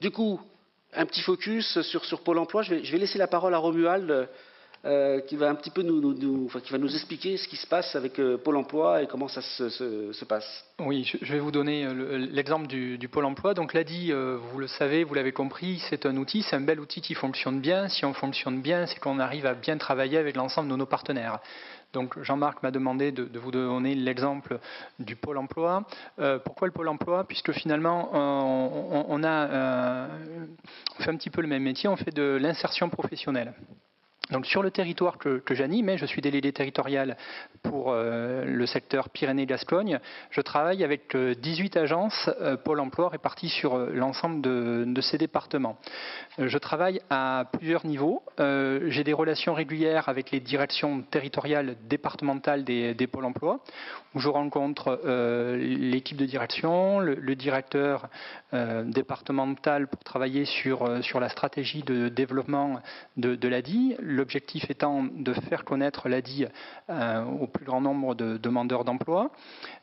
Du coup, un petit focus sur Pôle emploi. Je vais laisser la parole à Romuald, qui va un petit peu qui va nous expliquer ce qui se passe avec Pôle emploi et comment ça se passe. Oui, je vais vous donner l'exemple du Pôle emploi. Donc l'ADI, vous le savez, vous l'avez compris, c'est un outil, c'est un bel outil qui fonctionne bien. Si on fonctionne bien, c'est qu'on arrive à bien travailler avec l'ensemble de nos partenaires. Donc Jean-Marc m'a demandé de vous donner l'exemple du Pôle emploi. Pourquoi le Pôle emploi? Puisque finalement, on fait un petit peu le même métier, on fait de l'insertion professionnelle. Donc sur le territoire que j'anime, je suis délégué territorial pour le secteur Pyrénées-Gascogne, je travaille avec 18 agences Pôle emploi réparties sur l'ensemble de ces départements. Je travaille à plusieurs niveaux. J'ai des relations régulières avec les directions territoriales départementales des Pôles emploi, où je rencontre l'équipe de direction, le directeur départemental pour travailler sur la stratégie de développement de l'ADI. L'objectif étant de faire connaître l'ADI au plus grand nombre de demandeurs d'emploi.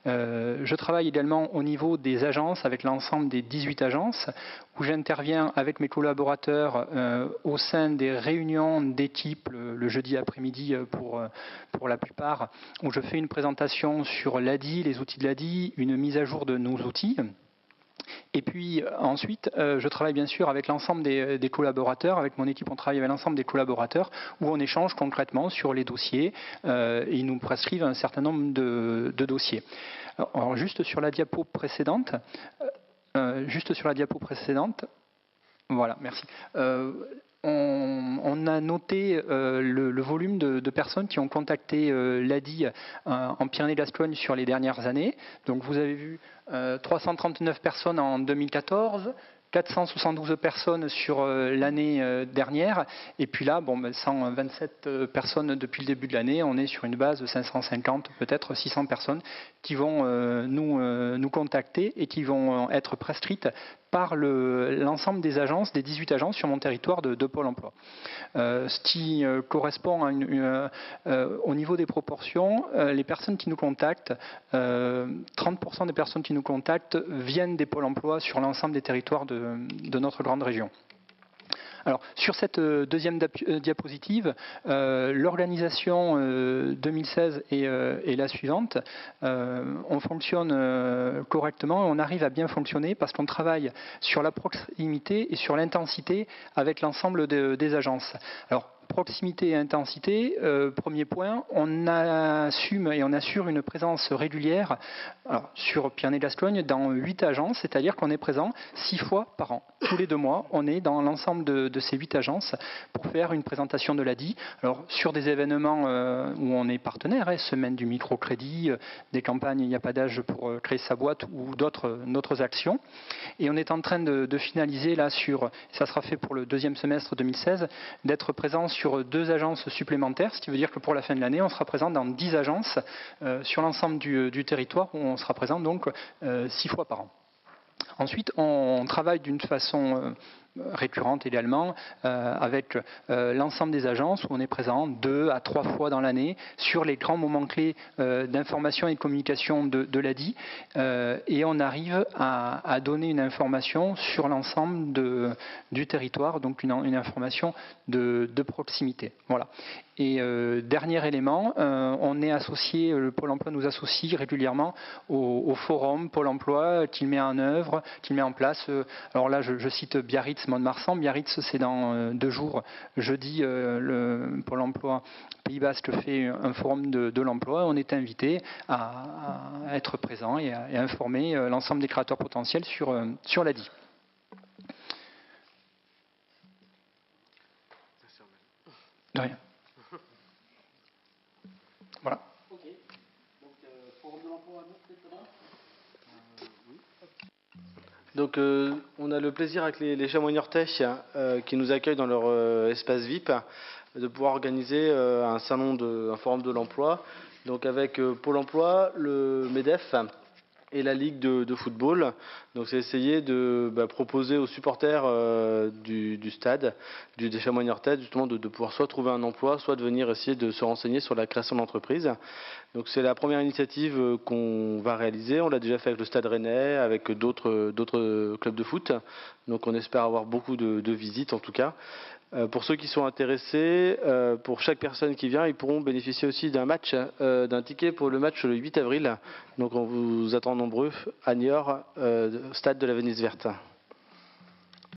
Je travaille également au niveau des agences, avec l'ensemble des 18 agences, où j'interviens avec mes collaborateurs au sein des réunions d'équipe le jeudi après-midi pour la plupart, où je fais une présentation sur l'ADI, les outils de l'ADI, une mise à jour de nos outils. Et puis ensuite, je travaille bien sûr avec l'ensemble des collaborateurs. Avec mon équipe, on travaille avec l'ensemble des collaborateurs où on échange concrètement sur les dossiers et ils nous prescrivent un certain nombre de dossiers. Alors, juste sur la diapo précédente, voilà, merci. On a noté le volume de personnes qui ont contacté l'ADI en Pyrénées-Gascogne sur les dernières années. Donc vous avez vu 339 personnes en 2014, 472 personnes sur l'année dernière, et puis là, 127 personnes depuis le début de l'année. On est sur une base de 550, peut-être 600 personnes qui vont nous contacter et qui vont être prescrites par l'ensemble des agences, des 18 agences sur mon territoire de Pôle emploi. Ce qui correspond au niveau des proportions, les personnes qui nous contactent, 30% des personnes qui nous contactent viennent des Pôles emploi sur l'ensemble des territoires de notre grande région. Alors, sur cette deuxième diapositive, l'organisation 2016 est la suivante. On fonctionne correctement, on arrive à bien fonctionner parce qu'on travaille sur la proximité et sur l'intensité avec l'ensemble des agences. Alors, proximité et intensité, premier point, on assume et on assure une présence régulière sur Pyrénées-Gascogne dans 8 agences, c'est-à-dire qu'on est présent 6 fois par an. Tous les 2 mois, on est dans l'ensemble de ces 8 agences pour faire une présentation de l'ADI. Alors, sur des événements où on est partenaire, semaine du microcrédit, des campagnes, il n'y a pas d'âge pour créer sa boîte ou d'autres actions. Et on est en train de finaliser là ça sera fait pour le deuxième semestre 2016, d'être présent sur 2 agences supplémentaires, ce qui veut dire que pour la fin de l'année, on sera présent dans 10 agences sur l'ensemble du territoire, où on sera présent donc 6 fois par an. Ensuite, on travaille d'une façon récurrente également avec l'ensemble des agences où on est présent 2 à 3 fois dans l'année sur les grands moments clés d'information et de communication de l'ADI et on arrive à donner une information sur l'ensemble du territoire, donc une information de proximité. Voilà. Et dernier élément, on est associé, le Pôle emploi nous associe régulièrement au forum Pôle emploi qu'il met en œuvre, qu'il met en place. Alors là, je cite Biarritz, Mont-de-Marsan. Biarritz, c'est dans 2 jours. Jeudi, le Pôle emploi Pays Basque fait un forum de l'emploi. On est invité à être présent et à informer l'ensemble des créateurs potentiels sur l'ADI. De rien. Voilà. Ok. Donc, forum de l'emploi, Donc, on a le plaisir avec les Chamois niortais qui nous accueillent dans leur espace VIP de pouvoir organiser un forum de l'emploi. Donc, avec Pôle emploi, le MEDEF et la Ligue de football. Donc c'est essayer de proposer aux supporters du stade, des Chamois Niortais, justement de pouvoir soit trouver un emploi, soit de venir essayer de se renseigner sur la création d'entreprise. Donc c'est la première initiative qu'on va réaliser. On l'a déjà fait avec le Stade Rennais, avec d'autres clubs de foot. Donc on espère avoir beaucoup de visites en tout cas. Pour ceux qui sont intéressés, pour chaque personne qui vient, ils pourront bénéficier aussi d'un match, d'un ticket pour le match le 8 avril. Donc on vous attend nombreux à Niort, stade de la Venise Verte.